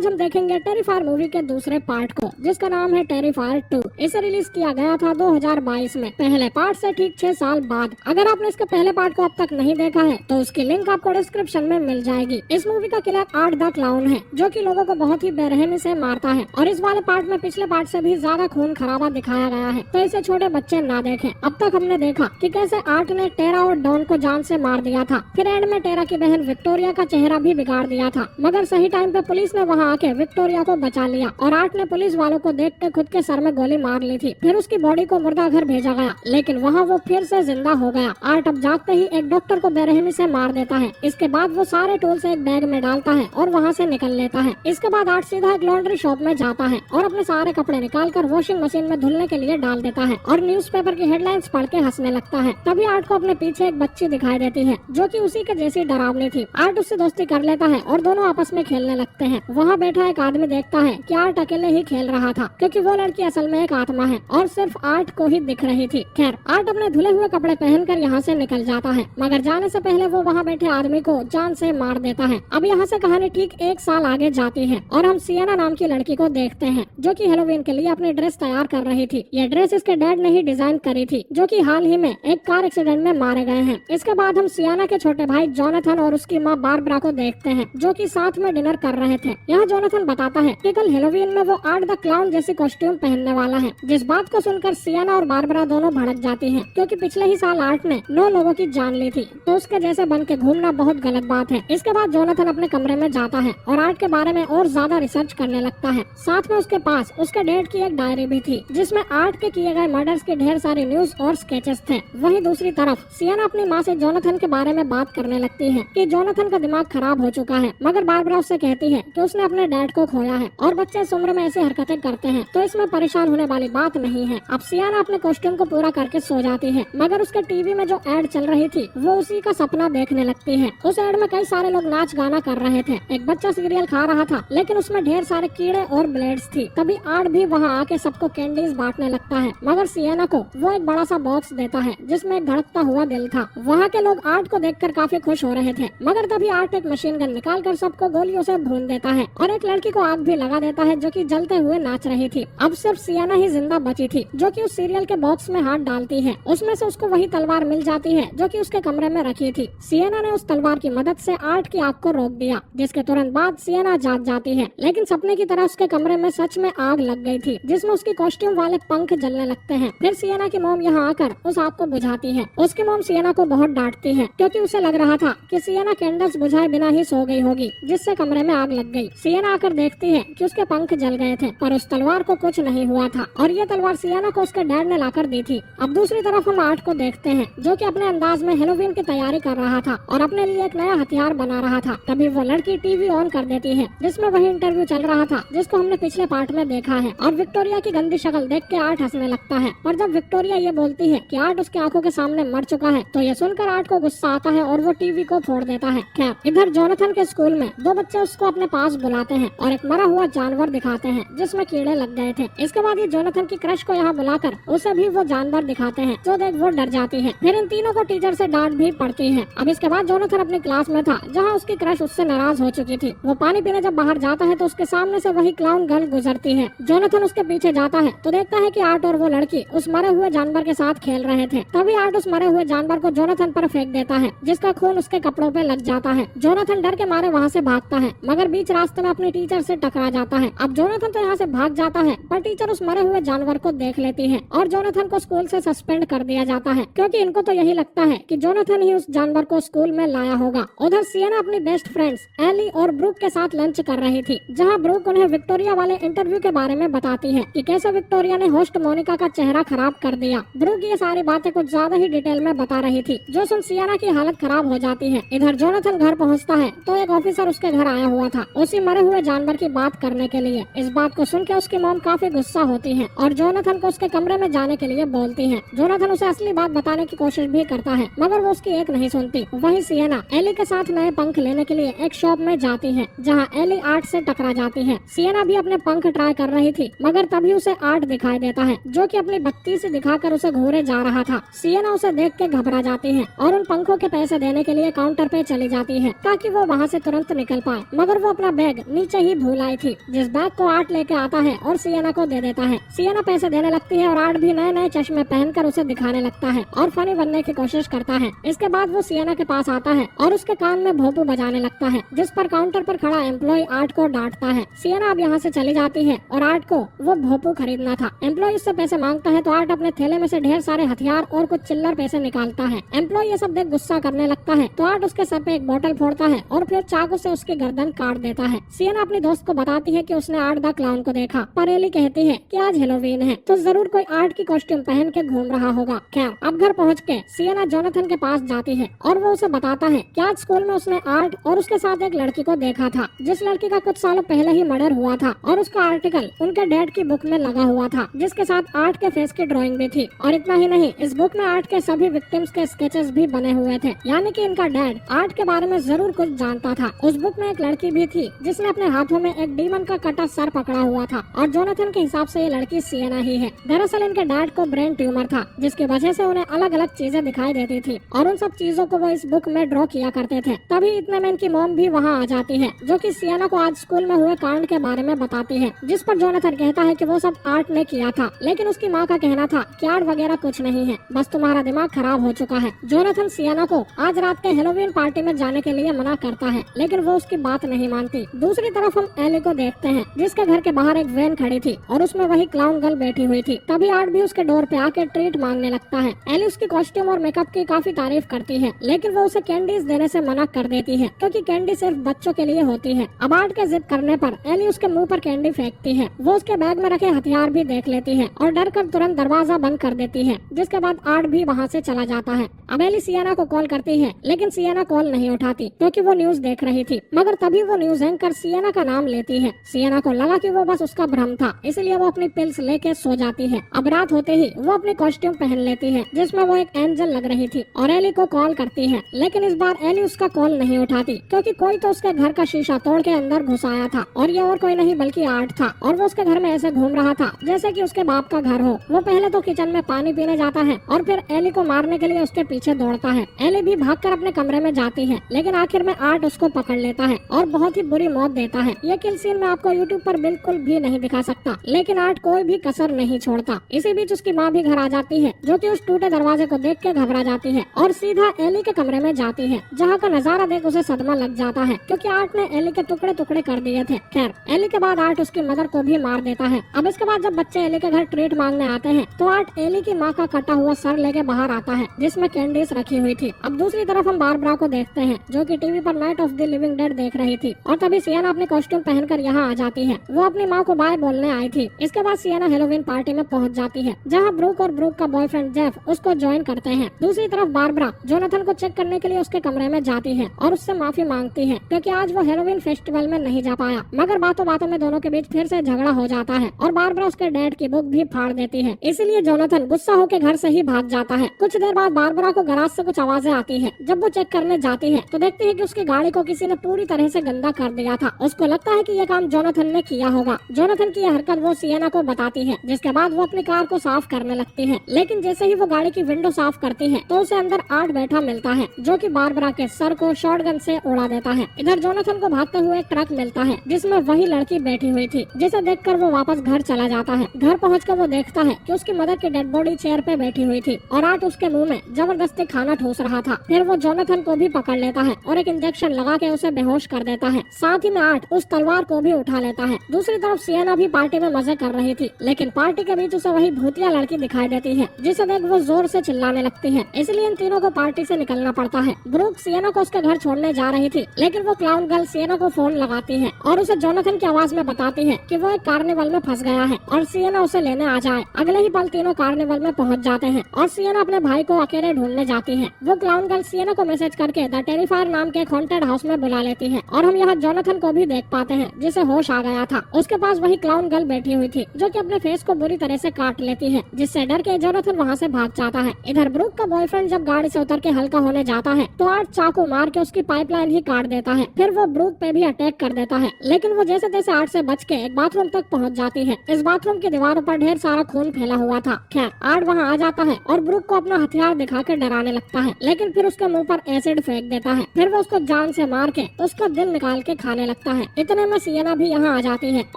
आज हम देखेंगे टेरिफायर मूवी के दूसरे पार्ट को, जिसका नाम है टेरिफायर 2। इसे रिलीज किया गया था 2022 में, पहले पार्ट से ठीक 6 साल बाद। अगर आपने इसके पहले पार्ट को अब तक नहीं देखा है तो उसकी लिंक आपको डिस्क्रिप्शन में मिल जाएगी। इस मूवी का किलर आर्ट द क्लाउन है, जो कि लोगों को बहुत ही बेरहमी से मारता है और इस वाले पार्ट में पिछले पार्ट से भी ज्यादा खून खराबा दिखाया गया है, तो इसे छोटे बच्चे ना देखें। अब तक हमने देखा कि कैसे आर्ट ने टेरा और डॉन को जान से मार दिया था, फिर एंड में टेरा की बहन विक्टोरिया का चेहरा भी बिगाड़ दिया था, मगर सही टाइम पे पुलिस ने वहाँ आके विक्टोरिया को बचा लिया और आर्ट ने पुलिस वालों को देख के खुद के सर में गोली मार ली थी। फिर उसकी बॉडी को मुर्दा घर भेजा गया, लेकिन वहाँ वो फिर से जिंदा हो गया। आर्ट अब जागते ही एक डॉक्टर को बेरहमी से मार देता है। इसके बाद वो सारे टूल्स एक बैग में डालता है और वहाँ से निकल लेता है। इसके बाद आर्ट सीधा एक लॉन्ड्री शॉप में जाता है और अपने सारे कपड़े निकाल कर वॉशिंग मशीन में धुलने के लिए डाल देता है और न्यूज़पेपर की हेडलाइंस पढ़ के हंसने लगता है। तभी आर्ट को अपने पीछे एक बच्ची दिखाई देती है, जो कि उसी के जैसी डरावनी थी। आर्ट उससे दोस्ती कर लेता है और दोनों आपस में खेलने लगते हैं। वहाँ बैठा एक आदमी देखता है कि आर्ट अकेले ही खेल रहा था, क्योंकि वो लड़की असल में एक आत्मा है और सिर्फ आर्ट को ही दिख रही थी। खैर, आर्ट अपने धुले हुए कपड़े पहनकर यहाँ से निकल जाता है, मगर जाने से पहले वो वहाँ बैठे आदमी को जान से मार देता है। अब यहाँ से कहानी ठीक 1 साल आगे जाती है और हम सियाना नाम की लड़की को देखते हैं, जो कि हेलोवीन के लिए अपनी ड्रेस तैयार कर रही थी। ये ड्रेस इसके डैड ने ही डिजाइन करी थी, जो कि हाल ही में एक कार एक्सीडेंट में मारे गए हैं। इसके बाद हम सियाना के छोटे भाई जोनाथन और उसकी माँ बारबरा को देखते हैं, जो कि साथ में डिनर कर रहे थे। यहाँ जोनाथन बताता है कि कल हेलोवीन में वो आर्ट द क्लाउन जैसी कॉस्ट्यूम पहनने वाला है, जिस बात को सुनकर सियाना और बारबरा दोनों भड़क जाती हैं, क्योंकि पिछले ही साल आर्ट ने 9 लोगों की जान ली थी, तो उसके जैसे बन के घूमना बहुत गलत बात है। इसके बाद जोनाथन अपने कमरे में जाता है और आर्ट के बारे में और ज्यादा रिसर्च करने लगता है। साथ में उसके पास उसके डैड की एक डायरी भी थी, जिसमें आर्ट के किए गए मर्डर्स के ढेर सारे न्यूज और स्केचेस थे। वहीं दूसरी तरफ सियाना अपनी माँ से जोनाथन के बारे में बात करने लगती है कि जोनाथन का दिमाग खराब हो चुका है, मगर बारबरा उससे कहती है कि उसने अपने डैड को खोया है और बच्चे इस उम्र में ऐसी हरकतें करते हैं, तो इसमें परेशान होने वाली बात नहीं है। अब सियाना अपने कॉस्ट्यूम को पूरा करके सो जाती है, मगर उसके टीवी में जो एड चल रही थी वो उसी का सपना देखने लगती है। उस एड में कई सारे लोग नाच गाना कर रहे थे। एक बच्चा सीरियल खा रहा था, लेकिन उसमें ढेर सारे कीड़े और ब्लेड्स थी। तभी आर्ट भी वहाँ आके सबको कैंडीज बांटने लगता है, मगर सियाना को वो एक बड़ा सा बॉक्स देता है, जिसमें एक धड़कता हुआ दिल था। वहाँ के लोग आर्ट को देखकर काफी खुश हो रहे थे, मगर तभी आर्ट एक मशीन गन निकाल कर सबको गोलियों से भून देता है और एक लड़की को आग भी लगा देता है, जो कि जलते हुए नाच रही थी। अब सिर्फ सियाना ही जिंदा बची थी, जो कि उस सीरियल के बॉक्स में हाथ डालती है। उसमें से उसको वही तलवार मिल जाती है जो कि उसके कमरे में रखी थी। सियाना ने उस तलवार की मदद से आर्ट की आग को रोक दिया, जिसके तुरंत बाद सियाना जाग जाती है, लेकिन सपने की तरह उसके कमरे में सच में आग लग गई थी, जिसमें उसकी कॉस्ट्यूम वाले पंख जलने लगते हैं। फिर सियाना की मॉम यहाँ आकर उस आग को बुझाती है। उसकी मॉम सियाना को बहुत डांटती है, क्योंकि उसे लग रहा था कि सियाना कैंडल्स बुझाए बिना ही सो गई होगी, जिससे कमरे में आग लग गई। सियाना आकर देखती है कि उसके पंख जल गए थे, पर उस तलवार को कुछ नहीं हुआ था और ये तलवार सियाना को उसके डैड ने लाकर दी थी। अब दूसरी तरफ हम आर्ट को देखते हैं, जो कि अपने अंदाज में हेलोवीन की तैयारी कर रहा था और अपने लिए एक नया हथियार बना रहा था। तभी वो लड़की टीवी ऑन कर देती है, जिसमें वही इंटरव्यू चल रहा था जिसको हमने पिछले पार्ट में देखा है, और विक्टोरिया की गंदी शक्ल देख के आर्ट हंसने लगता है। और जब विक्टोरिया ये बोलती है कि आर्ट उसकी आंखों के सामने मर चुका है, तो ये सुनकर आर्ट को गुस्सा आता है और वो टीवी को फोड़ देता है। खैर, इधर जोनाथन के स्कूल में 2 बच्चे उसको अपने पास बुलाते हैं और एक मरा हुआ जानवर दिखाते हैं, जिसमें कीड़े लग गए थे। इसके बाद ये जोनाथन की क्रश को यहाँ बुलाकर उसे भी वो जानवर दिखाते हैं, जो देख वो डर जाती है। फिर इन तीनों को टीचर से डांट भी पड़ती है। अब इसके बाद जोनाथन अपनी क्लास में था, जहाँ उसकी क्रश उससे नाराज हो चुकी थी। वो पानी पीने जब बाहर जाता है तो उसके सामने से वही क्लाउन गर्ल गुजरती है। जोनाथन उसके पीछे जाता है तो देखता है कि आर्ट और वो लड़की उस मरे हुए जानवर के साथ खेल रहे थे। तभी आर्ट उस मरे हुए जानवर को जोनाथन पर फेंक देता है, जिसका खून उसके कपड़ों पे लग जाता है। जोनाथन डर के मारे वहाँ से भागता है, मगर बीच रास्ते में अपनी टीचर से टकरा जाता है। अब जोनाथन तो यहाँ से भाग जाता है, पर टीचर उस मरे हुए जानवर को देख लेती है और जोनाथन को स्कूल से सस्पेंड कर दिया जाता है, क्योंकि इनको तो यही लगता है कि जोनाथन ही उस जानवर को स्कूल में लाया होगा। उधर सियाना अपनी बेस्ट फ्रेंड्स एली और ब्रूक के साथ लंच कर रही थी, जहाँ ब्रूक उन्हें विक्टोरिया वाले इंटरव्यू के बारे में बताती है कि कैसे विक्टोरिया ने होस्ट मोनिका का चेहरा खराब कर दिया। ब्रूक ये सारी बातें कुछ ज्यादा ही डिटेल में बता रही थी, जो सुन सियाना की हालत खराब हो जाती है। इधर जोनाथन घर पहुँचता है तो एक ऑफिसर उसके घर आया हुआ था, उसी मरे हुए जानवर की बात करने के लिए। इस बात को सुन के उसकी मॉम काफी गुस्सा होती है और जोनाथन को उसके कमरे में जाने के लिए बोलती है। जोनाथन उसे असली बात बताने की कोशिश भी करता है, मगर वो उसकी एक नहीं सुनती। वहीं सियाना एली के साथ नए पंख लेने के लिए एक शॉप में जाती है, जहाँ एली आर्ट से टकरा जाती है। सियाना भी अपने पंख ट्राई कर रही थी, मगर तभी उसे आर्ट दिखाई देता है, जो कि अपनी बत्ती से दिखाकर उसे घूरे जा रहा था। सियाना उसे देख के घबरा जाती है और उन पंखों के पैसे देने के लिए काउंटर पे चली जाती है, ताकि वो वहाँ से तुरंत निकल पाए, मगर वो अपना बैग नीचे ही भूल आई थी, जिस बैग को आर्ट लेके आता है और सिएना को दे देता है। सिएना पैसे देने लगती है और आर्ट भी नए नए चश्मे पहनकर उसे दिखाने लगता है और फनी बनने की कोशिश करता है। इसके बाद वो सिएना के पास आता है और उसके कान में भोंपू बजाने लगता है, जिस पर काउंटर पर खड़ा एम्प्लॉय आर्ट को डांटता है। सिएना अब यहाँ से चली जाती है और आर्ट को वो भोंपू खरीदना था। एम्प्लॉय उससे पैसे मांगता है तो आर्ट अपने थैले में से ढेर सारे हथियार और कुछ चिल्लर पैसे निकालता है। एम्प्लॉय ये सब देख गुस्सा करने लगता है तो आर्ट उसके सर पे एक बोतल फोड़ता है और फिर चाकू से उसकी गर्दन काट देता है। सिएना अपनी दोस्त को बताती है कि उसने आर्ट द क्लाउन को देखा, पर एली कहती है कि आज हेलोवीन है तो जरूर कोई आर्ट की कॉस्ट्यूम पहन के घूम रहा होगा। खैर अब घर पहुँच के सिएना जोनाथन के पास जाती है और वो उसे बताता है कि आज स्कूल में उसने आर्ट और उसके साथ एक लड़की को देखा था, जिस लड़की का कुछ सालों पहले ही मर्डर हुआ था और उसका आर्टिकल उनके डैड की बुक में लगा हुआ था, जिसके साथ आर्ट के फेस की ड्राइंग भी थी। और इतना ही नहीं, इस बुक में आर्ट के सभी विक्टिम्स के स्केचेस भी बने हुए थे, यानी कि इनका डैड आर्ट के बारे में जरूर कुछ जानता था। उस बुक में एक लड़की भी थी जिसने अपने हाथों में एक डीमन का कटा सर पकड़ा हुआ था और जोनाथन के हिसाब से ये लड़की सिएना ही है। दरअसल इनके डैड को ब्रेन ट्यूमर था, जिसकी वजह से उन्हें अलग अलग चीजें दिखाई देती थी और उन सब चीजों को वो इस बुक में ड्रॉ किया करते थे। तभी इतने में इनकी मॉम भी वहाँ आ जाती है, जो कि सिएना को आज स्कूल में हुए कांड के बारे में बताती है, जिस पर जोनाथन कहता है कि वो सब आर्ट ने किया था, लेकिन उसकी माँ का कहना था कि आर्ट वगैरह कुछ नहीं है, बस तुम्हारा दिमाग खराब हो चुका है। जोनाथन सिएना को आज रात के हेलोवीन पार्टी में जाने के लिए मना करता है, लेकिन वो उसकी बात नहीं मानती। दूसरी तरफ हम एली को देखते हैं, जिसके घर के बाहर एक वैन खड़ी थी और उसमें वही क्लाउन गर्ल बैठी हुई थी। तभी आर्ट भी उसके डोर पे आके ट्रीट मांगने लगता है। एली उसकी कॉस्ट्यूम और मेकअप की काफी तारीफ करती है, लेकिन वो उसे कैंडीज देने से मना कर देती है, क्योंकि कैंडी सिर्फ बच्चों के लिए होती है। अब आर्ट के जिद करने पर एली उसके मुंह पर कैंडी फेंकती है। वो उसके बैग में रखे हथियार भी देख लेती है और डर कर तुरंत दरवाजा बंद कर देती है, जिसके बाद आर्ट भी वहाँ से चला जाता है। अब एली सिएना को कॉल करती है, लेकिन सिएना कॉल नहीं उठाती क्योंकि वो न्यूज देख रही थी। मगर तभी वो न्यूज एंकर सिएना का नाम लेती है। सिएना को लगा कि वो बस उसका भ्रम था, इसलिए वो अपनी पिल्स लेके सो जाती है। अब रात होते ही वो अपनी कॉस्ट्यूम पहन लेती है, जिसमें वो एक एंजल लग रही थी और एली को कॉल करती है, लेकिन इस बार एली उसका कॉल नहीं उठाती क्योंकि कोई तो उसके घर का शीशा तोड़ के अंदर घुस आया था और ये और कोई नहीं बल्कि आर्ट था और वो उसके घर में ऐसे घूम रहा था जैसे कि उसके बाप का घर हो। वो पहले तो किचन में पानी पीने जाता है और फिर एली को मारने के लिए उसके पीछे दौड़ता है। एली भी भागकर अपने कमरे में जाती है, लेकिन आखिर में आर्ट उसको पकड़ लेता है और बहुत ही बुरी मौत देता है। ये किल सीन मैं आपको यूट्यूब पर बिल्कुल भी नहीं दिखा सकता, लेकिन आर्ट कोई भी कसर नहीं छोड़ता। इसी बीच उसकी माँ भी घर आ जाती है, जो कि उस टूटे दरवाजे को देख के घबरा जाती है और सीधा एली के कमरे में जाती है, जहाँ का नजारा देख उसे सदमा लग जाता है क्योंकि आर्ट ने एली के टुकड़े टुकड़े कर दिए थे। खैर एली के बाद आर्ट उसकी मदर को भी मार देता है। अब इसके बाद जब बच्चे एली के घर ट्रीट मांगने आते हैं तो आर्ट एली की माँ का कटा हुआ सर लेके बाहर आता है, जिसमें कैंडीज रखी हुई थी। अब दूसरी तरफ हम बारबरा को देखते हैं, जो कि टीवी पर night of the living dead देख रही थी और तभी सिएना अपनी कॉस्ट्यूम पहनकर यहाँ आ जाती है। वो अपनी माँ को बाय बोलने आई थी। इसके बाद सिएना हेलोवीन पार्टी में पहुँच जाती है, जहाँ ब्रूक और ब्रूक का बॉयफ्रेंड जेफ उसको ज्वाइन करते हैं। दूसरी तरफ बारबरा जोनाथन को चेक करने के लिए उसके कमरे में जाती है और उससे माफी मांगती है क्योंकि आज वो हेलोवीन फेस्टिवल में नहीं जा पाया। मगर बातों बातों में दोनों के बीच फिर से झगड़ा हो जाता है और बारबरा उसके डैड की बुक भी फाड़ देती है। इसीलिए जोनाथन गुस्सा होकर घर से ही भाग जाता है। कुछ देर बाद बारबरा को गराज से कुछ आवाजें आती है। जब वो चेक करने जाती है तो देखती है कि उसकी गाड़ी को किसी ने पूरी तरह से गंदा कर दिया था। उसको लगता है कि ये काम जोनाथन ने किया होगा। जोनाथन की यह हरकत वो सिएना को बताती है, जिसके बाद वो अपनी कार को साफ करने लगती है। लेकिन जैसे ही वो गाड़ी की विंडो साफ करती है तो उसे अंदर आर्ट बैठा मिलता है, जो कि बारबरा के सर को शॉटगन से उड़ा देता है। इधर जोनाथन को भागते हुए एक ट्रक मिलता है, जिसमें वही लड़की बैठी हुई थी, जिसे देखकर वो वापस घर चला जाता है। घर पहुंचकर वो देखता है कि उसकी मदर की डेड बॉडी चेयर पे बैठी हुई थी और आर्ट उसके मुंह में जबरदस्ती खाना ठूस रहा था। फिर वो जोनाथन को भी पकड़ लेता है और एक इंजेक्शन लगा के उसे बेहोश कर देता है। साथ ही में आर्ट उस तलवार को भी उठा लेता है। दूसरी तरफ सिएना भी पार्टी में मजे कर रही थी, लेकिन पार्टी के बीच उसे वही भूतिया लड़की दिखाई देती है, जिसे देख वो जोर से चिल्लाने लगती है। इसलिए इन तीनों को पार्टी से निकलना पड़ता है। ब्रूक सिएना को उसके घर छोड़ने जा रही थी, लेकिन वो क्लाउन गर्ल सिएना को फोन लगाती है और उसे जोनाथन की आवाज में बताती है कि वो एक कार्निवल में फंस गया है और सिएना उसे लेने आ जाए। अगले ही पल तीनों कार्निवल में पहुंच जाते हैं और सिएना अपने भाई को अकेले ढूंढने जाती है। वो क्लाउन गर्ल सिएना को मैसेज करके द टेरिफायर नाम के हॉन्टेड हाउस में बुला लेती है और हम यहाँ जोनाथन को भी देख पाते हैं, जिसे होश आ गया था। उसके पास वही क्लाउन गर्ल बैठी हुई थी, जो कि अपने फेस को बुरी तरह से काट लेती है, जिससे डर के जोनाथन वहाँ से भाग जाता है। इधर ब्रूक का बॉयफ्रेंड जब गाड़ी से उतर के हल्का होने जाता है तो आर्ट चाकू मार के उसकी पाइपलाइन ही काट देता है। फिर वो ब्रूक पे भी अटैक कर देता है, लेकिन वो जैसे तैसे आर्ट से बच के एक बाथरूम तक पहुंच जाती है। इस बाथरूम की दीवारों पर ढेर सारा खून फैला हुआ था। खैर आर्ट वहां आ जाता है और ब्रूक को अपना हथियार दिखाकर डराने लगता है, लेकिन फिर उसके मुंह पर एसिड फेंक देता है। फिर वो उसको जान से मार के उसका दिल निकाल के खाने लगता है। इतने में सिएना भी यहाँ आ जाती है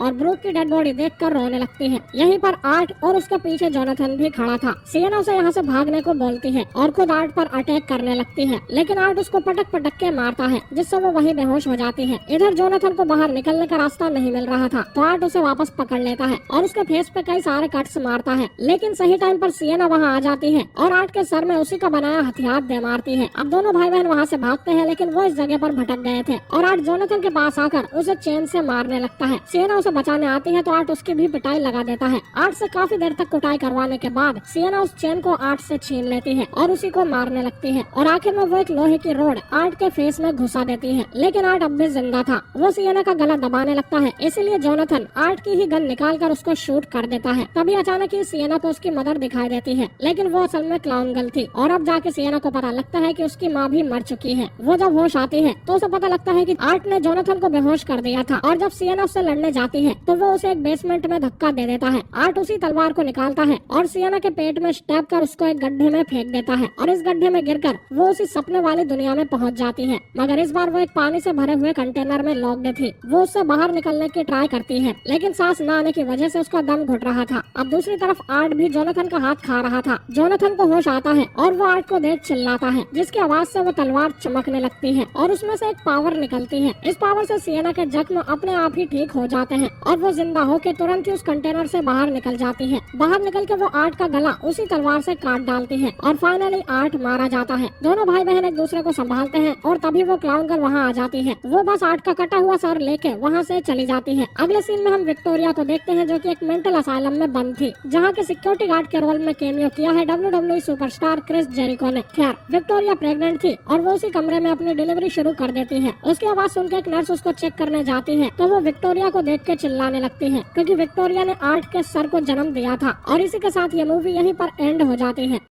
और ब्रूक की डेड बॉडी देखकर रोने लगती है। यहीं पर आर्ट और उसके पीछे जोनाथन भी खड़ा था। सिएना उसे यहाँ से भागने को बोलती है और खुद आर्ट पर अटैक करने लगती है, लेकिन आर्ट उसको पटक पटक के मारता है, जिससे वो वहीं बेहोश हो जाती है। इधर जोनाथन को बाहर निकलने का रास्ता नहीं मिल रहा था, तो आर्ट उसे वापस पकड़ लेता है और उसके फेस पे कई सारे कट्स मारता है, लेकिन सही टाइम पर सिएना वहाँ आ जाती है और आर्ट के सर में उसी का बनाया हथियार दे मारती है। अब दोनों भाई बहन वहाँ से भागते हैं, लेकिन वो इस जगह पर भटक गए थे और आर्ट जोनाथन के पास आकर उसे चेन से मारने लगता है। सिएना उसे बचाने आती है तो आर्ट उसकी भी पिटाई लगा देता है। आर्ट से काफी देर तक कुटाई करवाने के बाद सिएना उस चेन को आर्ट से छीन लेती है और उसी को मारने लगती है और आखिर में वो एक लोहे की रोड आर्ट के फेस में घुसा देती है, लेकिन आर्ट अब भी जिंदा था। वो सिएना का गला दबाने लगता है, इसलिए जोनाथन आर्ट की ही गन निकाल कर उसको शूट कर देता है। तभी अचानक ही सिएना को उसकी मदर दिखाई देती है, लेकिन वो असल में क्लाउन गर्ल थी और अब जाके सिएना को पता लगता है कि उसकी माँ भी मर चुकी है। वो जब होश आती है तो उसे पता लगता है कि आर्ट ने जोनाथन को बेहोश कर दिया था और जब सिएना उससे लड़ने जाती है तो वो उसे एक बेसमेंट में धक्का दे देता है। आर्ट उसी तलवार को निकालता है और सिएना के पेट में स्टैब कर उसको एक गड्ढे में फेंक देता है और इस गड्ढे में गिरकर वो उसी सपने वाली दुनिया में पहुंच जाती है, मगर इस बार वो एक पानी से भरे हुए कंटेनर में लॉक्ड थी। वो उससे बाहर निकलने की ट्राई करती है, लेकिन सांस न आने की वजह से उसका दम घुट रहा था। अब दूसरी तरफ आर्ट भी जोनाथन का हाथ खा रहा था। जोनाथन को होश आता है और वो आर्ट को देख चिल्लाता है, जिसकी आवाज से वो तलवार चमकने लगती है और उसमें से एक पावर निकलती है। इस पावर से सिएना के जख्म अपने आप ही ठीक हो जाते हैं और वो जिंदा होकर तुरंत ही उस कंटेनर से बाहर निकल जाती है। बाहर निकल के वो आर्ट का गला उसी तलवार से काट डालती है और फाइनली आर्ट मारा जाता है। दोनों भाई बहन एक दूसरे को संभालते हैं और तभी वो क्लाउन गर्ल वहाँ आ जाती है। वो बस आर्ट का कटा हुआ सर लेके वहाँ से चली जाती है। अगले सीन में हम विक्टोरिया को देखते हैं, जो कि एक मेंटल असाइलम में बंद थी, जहाँ के सिक्योरिटी गार्ड के रोल में कैमियो किया है WWE सुपरस्टार क्रिस जेरिको ने। खैर, विक्टोरिया प्रेग्नेंट थी और वो उसी कमरे में अपनी डिलीवरी शुरू कर देती है। उसकी आवाज सुनकर एक नर्स उसको चेक करने जाती है तो वो विक्टोरिया को देख के चिल्लाने लगती है, क्योंकि विक्टोरिया ने आर्ट के सर को जन्म दिया था। और इसी के साथ ये मूवी यहीं पर एंड हो जाती है।